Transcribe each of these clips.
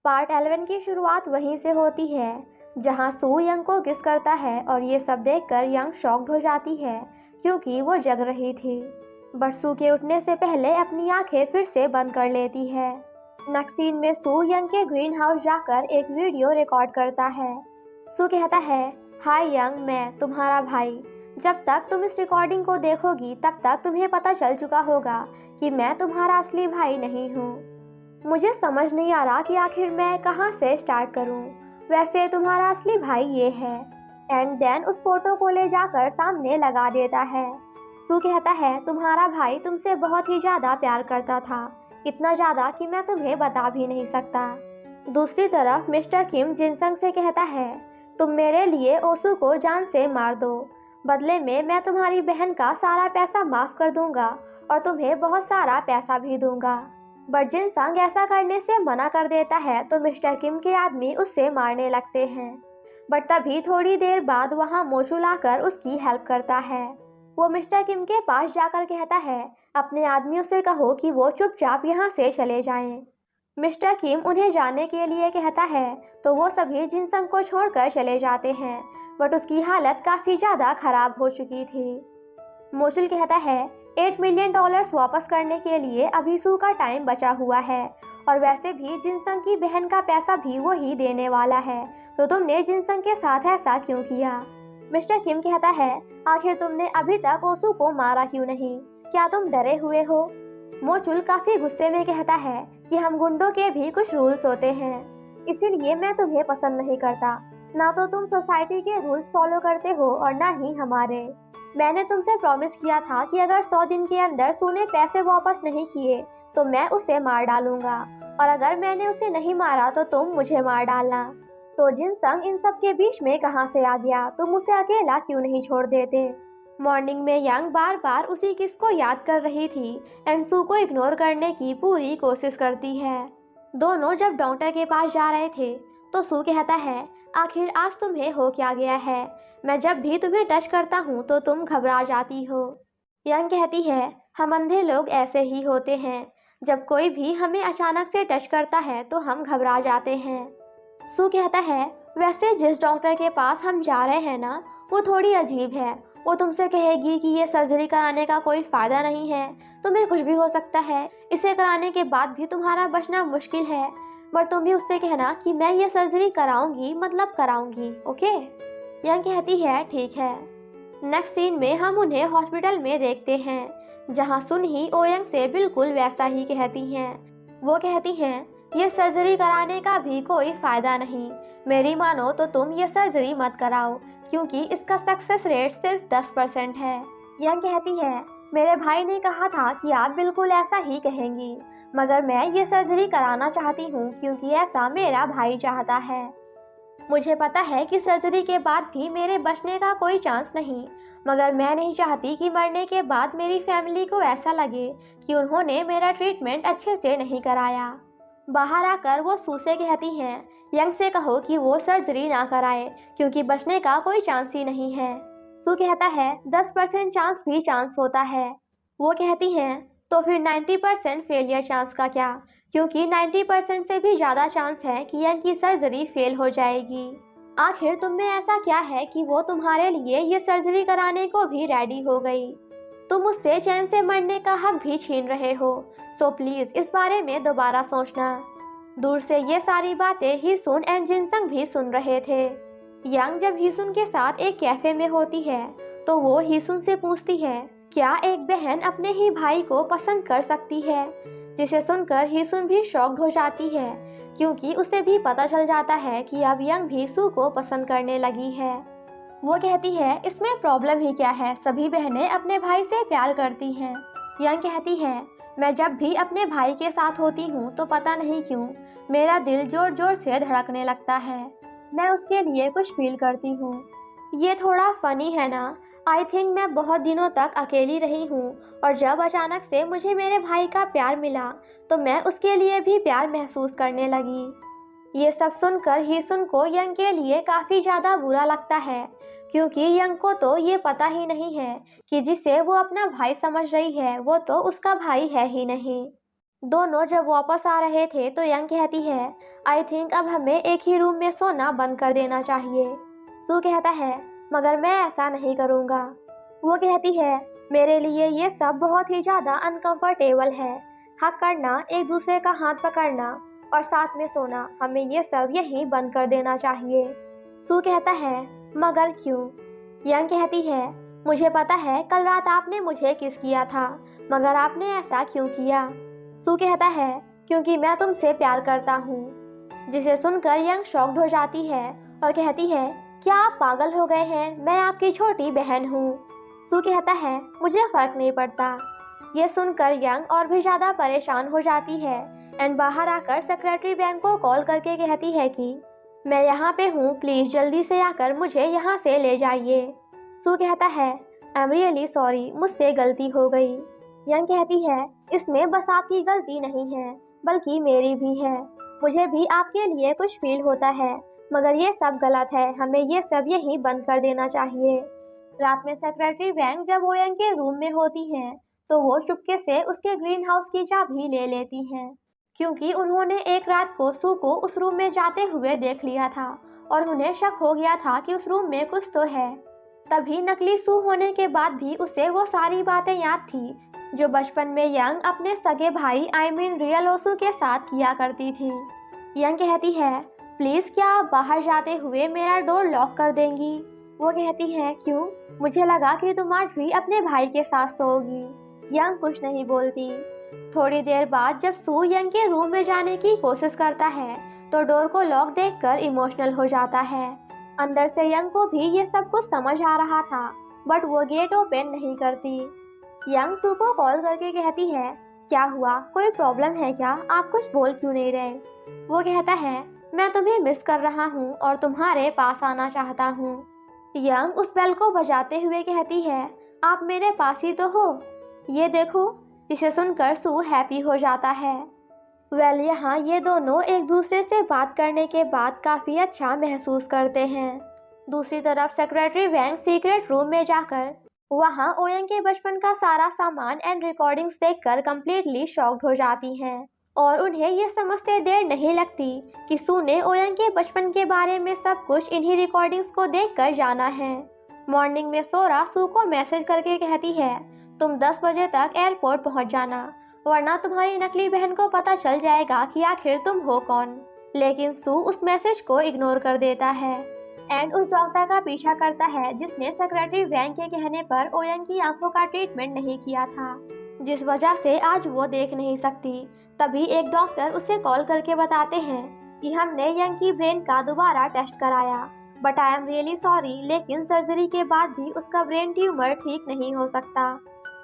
Part 11 की शुरुआत वहीं से होती है जहां सू यंग को किस करता है और ये सब देखकर यंग शॉक्ड हो जाती है क्योंकि वो जग रही थी। बट सू के उठने से पहले अपनी आंखें फिर से बंद कर लेती है। नेक्स्ट सीन में सू यंग के ग्रीन हाउस जाकर एक वीडियो रिकॉर्ड करता है। सू कहता है, हाय यंग, मैं तुम्हारा भाई। जब तक तुम इस रिकॉर्डिंग को देखोगी तब तक तुम्हें पता चल चुका होगा कि मैं तुम्हारा असली भाई नहीं हूँ। मुझे समझ नहीं आ रहा कि आखिर मैं कहाँ से स्टार्ट करूँ। वैसे तुम्हारा असली भाई ये है। एंड देन उस फोटो को ले जाकर सामने लगा देता है। सू कहता है, तुम्हारा भाई तुमसे बहुत ही ज़्यादा प्यार करता था, इतना ज़्यादा कि मैं तुम्हें बता भी नहीं सकता। दूसरी तरफ मिस्टर किम जिनसंग से कहता है, तुम मेरे लिए ओसू को जान से मार दो, बदले में मैं तुम्हारी बहन का सारा पैसा माफ़ कर दूंगा और तुम्हें बहुत सारा पैसा भी दूंगा। बट जिनसंग ऐसा करने से मना कर देता है तो मिस्टर किम के आदमी उससे मारने लगते हैं। बट तभी थोड़ी देर बाद वहाँ मोचू लाकर उसकी हेल्प करता है। वो मिस्टर किम के पास जाकर कहता है, अपने आदमियों से कहो कि वो चुपचाप यहाँ से चले जाएं। मिस्टर किम उन्हें जाने के लिए कहता है तो वो सभी जिनसंग को छोड़कर चले जाते हैं। बट उसकी हालत काफ़ी ज़्यादा खराब हो चुकी थी। मोचुल कहता है, $8 मिलियन वापस करने के लिए अभी सू का टाइम बचा हुआ है और वैसे भी जिनसंग की बहन का पैसा भी वो ही देने वाला है, तो तुमने जिनसंग के साथ ऐसा क्यों किया? मिस्टर किम कहता है, आखिर तुमने अभी तक ओसू को मारा क्यों नहीं? क्या तुम डरे हुए हो? मोचुल काफी गुस्से में कहता है कि हम गुंडों के भी कुछ रूल्स होते हैं, इसीलिए मैं तुम्हें पसंद नहीं करता। ना तो तुम सोसाइटी के रूल्स फॉलो करते हो और ना ही हमारे। मैंने तुमसे प्रॉमिस किया था कि अगर 100 दिन के अंदर सू ने पैसे वापस नहीं किए तो मैं उसे मार डालूंगा, और अगर मैंने उसे नहीं मारा तो तुम मुझे मार डालना। तो जिनसंग इन सब के बीच में कहाँ से आ गया? तुम उसे अकेला क्यों नहीं छोड़ देते? मॉर्निंग में यंग बार बार उसी किस को याद कर रही थी एंड सू को इग्नोर करने की पूरी कोशिश करती है। दोनों जब डॉक्टर के पास जा रहे थे तो सू कहता है, आखिर आज तुम्हें हो क्या गया है? मैं जब भी तुम्हें टच करता हूँ तो तुम घबरा जाती हो। यंग कहती है, हम अंधे लोग ऐसे ही होते हैं, जब कोई भी हमें अचानक से टच करता है तो हम घबरा जाते हैं। सू कहता है, वैसे जिस डॉक्टर के पास हम जा रहे हैं ना, वो थोड़ी अजीब है। वो तुमसे कहेगी कि ये सर्जरी कराने का कोई फ़ायदा नहीं है, तुम्हें कुछ भी हो सकता है, इसे कराने के बाद भी तुम्हारा बचना मुश्किल है। पर तुम भी उससे कहना कि मैं ये सर्जरी कराऊंगी, मतलब कराऊंगी, ओके? यंग कहती है, ठीक है। नेक्स्ट सीन में हम उन्हें हॉस्पिटल में देखते हैं जहां सुन ही ओयंग से बिल्कुल वैसा ही कहती हैं। वो कहती हैं, ये सर्जरी कराने का भी कोई फ़ायदा नहीं, मेरी मानो तो तुम ये सर्जरी मत कराओ क्योंकि इसका सक्सेस रेट सिर्फ 10% है। यंग कहती है, मेरे भाई ने कहा था कि आप बिल्कुल ऐसा ही कहेंगी, मगर मैं ये सर्जरी कराना चाहती हूँ क्योंकि ऐसा मेरा भाई चाहता है। मुझे पता है कि सर्जरी के बाद भी मेरे बचने का कोई चांस नहीं, मगर मैं नहीं चाहती कि मरने के बाद मेरी फैमिली को ऐसा लगे कि उन्होंने मेरा ट्रीटमेंट अच्छे से नहीं कराया। बाहर आकर वो सू से कहती हैं, यंग से कहो कि वो सर्जरी ना कराए क्योंकि बचने का कोई चांस ही नहीं है। सू कहता है, 10% चांस भी चांस होता है। वो कहती हैं, तो फिर 90% फेलियर चांस का क्या? क्योंकि 90% से भी ज़्यादा चांस है कि यंग की सर्जरी फेल हो जाएगी। आखिर तुम में ऐसा क्या है कि वो तुम्हारे लिए ये सर्जरी कराने को भी रेडी हो गई? तुम उससे चैन से मरने का हक भी छीन रहे हो, सो प्लीज़ इस बारे में दोबारा सोचना। दूर से ये सारी बातें हीसुन एंड जिनसंग भी सुन रहे थे। यंग जब हीसुन के साथ एक कैफे में होती है तो वो हीसुन से पूछती है, क्या एक बहन अपने ही भाई को पसंद कर सकती है? जिसे सुनकर हीसुन भी शॉक्ड हो जाती है क्योंकि उसे भी पता चल जाता है कि अब यंग भी सू को पसंद करने लगी है। वो कहती है, इसमें प्रॉब्लम ही क्या है, सभी बहनें अपने भाई से प्यार करती हैं। यंग कहती है, मैं जब भी अपने भाई के साथ होती हूँ तो पता नहीं क्यों मेरा दिल जोर जोर से धड़कने लगता है, मैं उसके लिए कुछ फील करती हूँ। ये थोड़ा फनी है ना? आई थिंक मैं बहुत दिनों तक अकेली रही हूँ और जब अचानक से मुझे मेरे भाई का प्यार मिला तो मैं उसके लिए भी प्यार महसूस करने लगी। ये सब सुनकर हीसुन को यंग के लिए काफ़ी ज़्यादा बुरा लगता है क्योंकि यंग को तो ये पता ही नहीं है कि जिसे वो अपना भाई समझ रही है वो तो उसका भाई है ही नहीं। दोनों जब वापस आ रहे थे तो यंग कहती है, आई थिंक अब हमें एक ही रूम में सोना बंद कर देना चाहिए। सू कहता है, मगर मैं ऐसा नहीं करूँगा। वो कहती है, मेरे लिए ये सब बहुत ही ज़्यादा अनकंफर्टेबल है। हक करना, एक दूसरे का हाथ पकड़ना और साथ में सोना, हमें ये सब यहीं बंद कर देना चाहिए। सू कहता है, मगर क्यों? यंग कहती है, मुझे पता है कल रात आपने मुझे किस किया था, मगर आपने ऐसा क्यों किया? सू कहता है, क्योंकि मैं तुमसे प्यार करता हूँ। जिसे सुनकर यंग शॉक्ड हो जाती है और कहती है, क्या आप पागल हो गए हैं? मैं आपकी छोटी बहन हूँ। सू कहता है, मुझे फर्क नहीं पड़ता। ये सुनकर यंग और भी ज़्यादा परेशान हो जाती है एंड बाहर आकर सेक्रेटरी बैंक को कॉल करके कहती है कि मैं यहाँ पे हूँ, प्लीज़ जल्दी से आकर मुझे यहाँ से ले जाइए। सू कहता है, आई एम रियली सॉरी, मुझसे गलती हो गई। यंग कहती है, इसमें बस आपकी गलती नहीं है, बल्कि मेरी भी है। मुझे भी आपके लिए कुछ फील होता है, मगर ये सब गलत है, हमें ये सब यहीं बंद कर देना चाहिए। रात में सेक्रेटरी वैंग जब ओयंग के रूम में होती हैं, तो वो चुपके से उसके ग्रीन हाउस की चाबी ले लेती हैं, क्योंकि उन्होंने एक रात को सू को उस रूम में जाते हुए देख लिया था और उन्हें शक हो गया था कि उस रूम में कुछ तो है। तभी नकली सू होने के बाद भी उसे वो सारी बातें याद थी जो बचपन में यंग अपने सगे भाई आई मीन रियल ओसू के साथ किया करती थी। यंग कहती है, प्लीज़ क्या आप बाहर जाते हुए मेरा डोर लॉक कर देंगी? वो कहती है, क्यों? मुझे लगा कि तुम आज भी अपने भाई के साथ सोओगी। यंग कुछ नहीं बोलती। थोड़ी देर बाद जब सू यंग के रूम में जाने की कोशिश करता है तो डोर को लॉक देखकर इमोशनल हो जाता है। अंदर से यंग को भी ये सब कुछ समझ आ रहा था, बट वो गेट ओपन नहीं करती। यंग सू को कॉल करके कहती है, क्या हुआ, कोई प्रॉब्लम है क्या? आप कुछ बोल क्यों नहीं रहे? वो कहता है, मैं तुम्हें मिस कर रहा हूँ और तुम्हारे पास आना चाहता हूँ। यंग उस बेल को बजाते हुए कहती है, आप मेरे पास ही तो हो, ये देखो। जिसे सुनकर सू हैप्पी हो जाता है। यहाँ ये दोनों एक दूसरे से बात करने के बाद काफ़ी अच्छा महसूस करते हैं। दूसरी तरफ सेक्रेटरी वैंग सीक्रेट रूम में जाकर वहाँ ओयंग के बचपन का सारा सामान एंड रिकॉर्डिंग्स देखकर कंप्लीटली शॉक्ड हो जाती हैं और उन्हें ये समझते देर नहीं लगती कि सू ने ओयंग के बचपन के बारे में सब कुछ इन्हीं रिकॉर्डिंग्स को देखकर जाना है। मॉर्निंग में सोरा सू को मैसेज करके कहती है, तुम 10 बजे तक एयरपोर्ट पहुंच जाना, वरना तुम्हारी नकली बहन को पता चल जाएगा कि आखिर तुम हो कौन। लेकिन सू उस मैसेज को इग्नोर कर देता है एंड उस डॉक्टर का पीछा करता है जिसने सेक्रेटरी वैंग के कहने पर ओयंग की आंखों का ट्रीटमेंट नहीं किया था, जिस वजह से आज वो देख नहीं सकती। तभी एक डॉक्टर उसे कॉल करके बताते हैं कि हमने यंग की ब्रेन का दोबारा टेस्ट कराया, but I am really sorry, लेकिन सर्जरी के बाद भी उसका ब्रेन ट्यूमर ठीक नहीं हो सकता,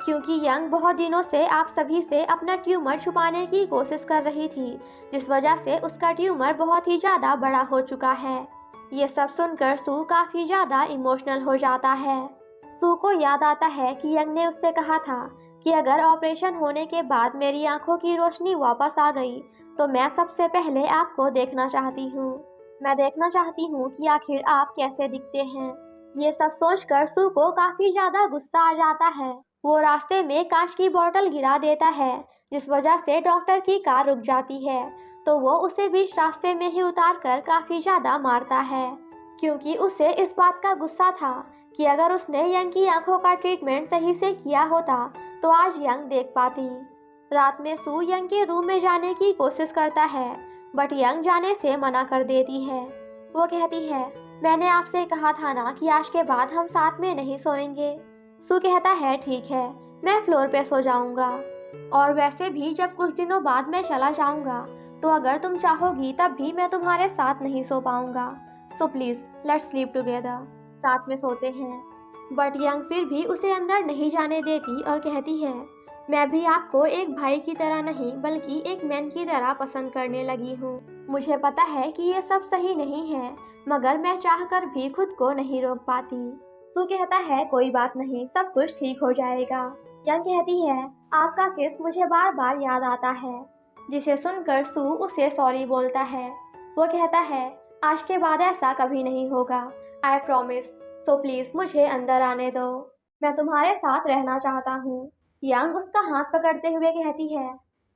क्योंकि यंग बहुत दिनों से आप सभी से अपना ट्यूमर छुपाने की कोशिश कर रही थी, जिस वजह से उसका ट्यूमर बहुत ही ज़्यादा बड़ा हो चुका है। ये सब सुनकर सू काफ़ी ज़्यादा इमोशनल हो जाता है। सू को याद आता है कि यंग ने उससे कहा था कि अगर ऑपरेशन होने के बाद मेरी आंखों की रोशनी वापस आ गई तो मैं सबसे पहले आपको देखना चाहती हूँ। मैं देखना चाहती हूँ कि आखिर आप कैसे दिखते हैं। ये सब सोचकर सू को काफ़ी ज़्यादा गुस्सा आ जाता है। वो रास्ते में कांच की बोतल गिरा देता है, जिस वजह से डॉक्टर की कार रुक जाती है, तो वो उसे बीच रास्ते में ही उतार कर काफ़ी ज़्यादा मारता है, क्योंकि उसे इस बात का गुस्सा था कि अगर उसने यंग की आंखों का ट्रीटमेंट सही से किया होता तो आज यंग देख पाती। रात में सू यंग के रूम में जाने की कोशिश करता है, बट यंग जाने से मना कर देती है। वो कहती है, मैंने आपसे कहा था ना कि आज के बाद हम साथ में नहीं सोएंगे। सू कहता है, ठीक है, मैं फ्लोर पे सो जाऊंगा, और वैसे भी जब कुछ दिनों बाद मैं चला जाऊंगा तो अगर तुम चाहोगी तब भी मैं तुम्हारे साथ नहीं सो पाऊंगा, so please let's sleep together. साथ में सोते हैं, बट यंग फिर भी उसे अंदर नहीं जाने देती और कहती है, मैं भी आपको एक भाई की तरह नहीं बल्कि एक मैन की तरह पसंद करने लगी हूँ। मुझे पता है कि ये सब सही नहीं है, मगर मैं चाहकर भी खुद को नहीं रोक पाती। सू कहता है, कोई बात नहीं, सब कुछ ठीक हो जाएगा। यंग कहती है, आपका किस मुझे बार बार याद आता है, जिसे सुनकर सू उसे सॉरी बोलता है। वो कहता है, आज के बाद ऐसा कभी नहीं होगा, आई प्रॉमिस, सो प्लीज़ मुझे अंदर आने दो, मैं तुम्हारे साथ रहना चाहता हूँ। यंग उसका हाथ पकड़ते हुए कहती है,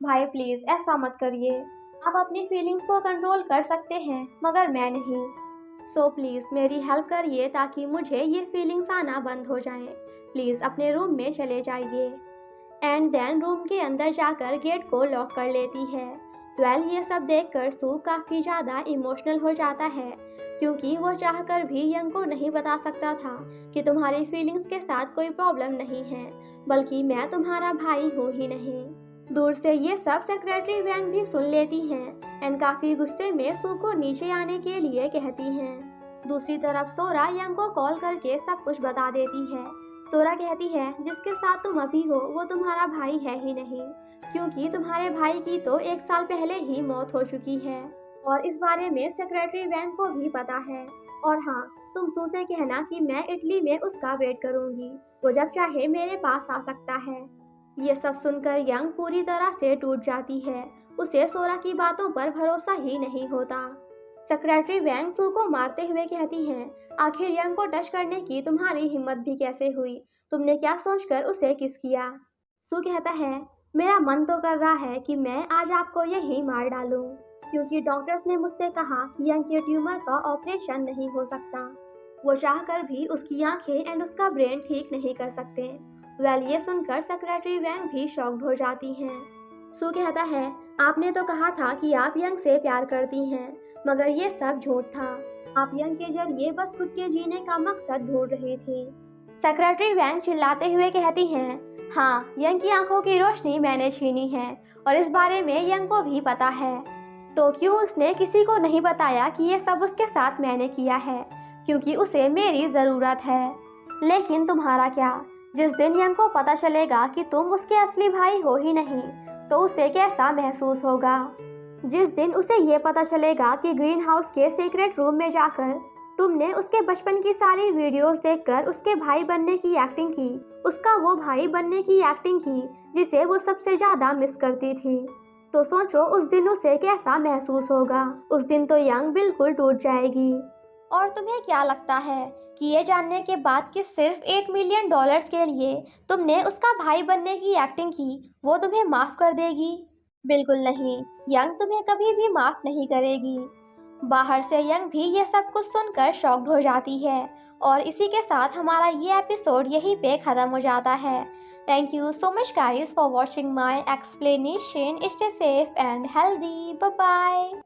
भाई प्लीज़ ऐसा मत करिए, आप अपनी फीलिंग्स को कंट्रोल कर सकते हैं मगर मैं नहीं। सो प्लीज़ मेरी हेल्प करिए ताकि मुझे ये फीलिंग्स आना बंद हो जाएं। प्लीज़ अपने रूम में चले जाइए। एंड देन रूम के अंदर जाकर गेट को लॉक कर लेती है। ये सब देखकर सू काफ़ी ज़्यादा इमोशनल हो जाता है क्योंकि वो चाहकर भी यंग को नहीं बता सकता था कि तुम्हारी फीलिंग्स के साथ कोई प्रॉब्लम नहीं है, बल्कि मैं तुम्हारा भाई हूँ ही नहीं। दूर से ये सब सेक्रेटरी वैंग भी सुन लेती हैं एंड काफ़ी गुस्से में सू को नीचे आने के लिए कहती हैं। दूसरी तरफ सोरा यंग को कॉल करके सब कुछ बता देती है। सोरा कहती है जिसके साथ तुम अभी हो वो तुम्हारा भाई है ही नहीं, क्योंकि तुम्हारे भाई की तो 1 साल पहले ही मौत हो चुकी है और इस बारे में सेक्रेटरी वैंग को भी पता है। और हाँ, तुम सू से कहना कि मैं इटली में उसका वेट करूंगी, वो जब चाहे मेरे पास आ सकता है। ये सब सुनकर यंग पूरी तरह से टूट जाती है। उसे सोरा की बातों पर भरोसा ही नहीं होता। सेक्रेटरी वैंग सू को मारते हुए कहती हैं, आखिर यंग को टच करने की तुम्हारी हिम्मत भी कैसे हुई? तुमने क्या सोचकर उसे किस किया? सू कहता है, मेरा मन तो कर रहा है कि मैं आज आपको यही मार डालूं, क्योंकि डॉक्टर्स ने मुझसे कहा कि यंग के ट्यूमर का ऑपरेशन नहीं हो सकता। वो चाहकर भी उसकी आंखें एंड उसका ब्रेन ठीक नहीं कर सकते। ये सुनकर सेक्रेटरी वैंग भी शॉक्ड हो जाती हैं। सू कहता है, आपने तो कहा था कि आप यंग से प्यार करती हैं, मगर ये सब झूठ था। आप यंग के जरिए बस खुद के जीने का मकसद ढूंढ रही थी। सेक्रेटरी वैंग चिल्लाते हुए कहती हैं, हाँ, यंग की आंखों की रोशनी मैंने छीनी है और इस बारे में यंग को भी पता है। तो क्यों उसने किसी को नहीं बताया कि ये सब उसके साथ मैंने किया है? क्योंकि उसे मेरी ज़रूरत है। लेकिन तुम्हारा क्या? जिस दिन यंग को पता चलेगा कि तुम उसके असली भाई हो ही नहीं, तो उसे कैसा महसूस होगा? जिस दिन उसे ये पता चलेगा कि ग्रीन हाउस के सीक्रेट रूम में जाकर तुमने उसके बचपन की सारी वीडियोस देखकर उसके भाई बनने की एक्टिंग की, उसका वो भाई बनने की एक्टिंग की जिसे वो सबसे ज़्यादा मिस करती थी, तो सोचो उस दिन उसे कैसा महसूस होगा। उस दिन तो यंग बिल्कुल टूट जाएगी। और तुम्हें क्या लगता है कि ये जानने के बाद कि सिर्फ $8 मिलियन के लिए तुमने उसका भाई बनने की एक्टिंग की, वो तुम्हें माफ़ कर देगी? बिल्कुल नहीं, यंग तुम्हें कभी भी माफ़ नहीं करेगी। बाहर से यंग भी ये सब कुछ सुनकर शॉक्ड हो जाती है और इसी के साथ हमारा ये एपिसोड यहीं पे ख़त्म हो जाता है। Thank you so much guys for watching my explanation. Stay safe and healthy. Bye bye.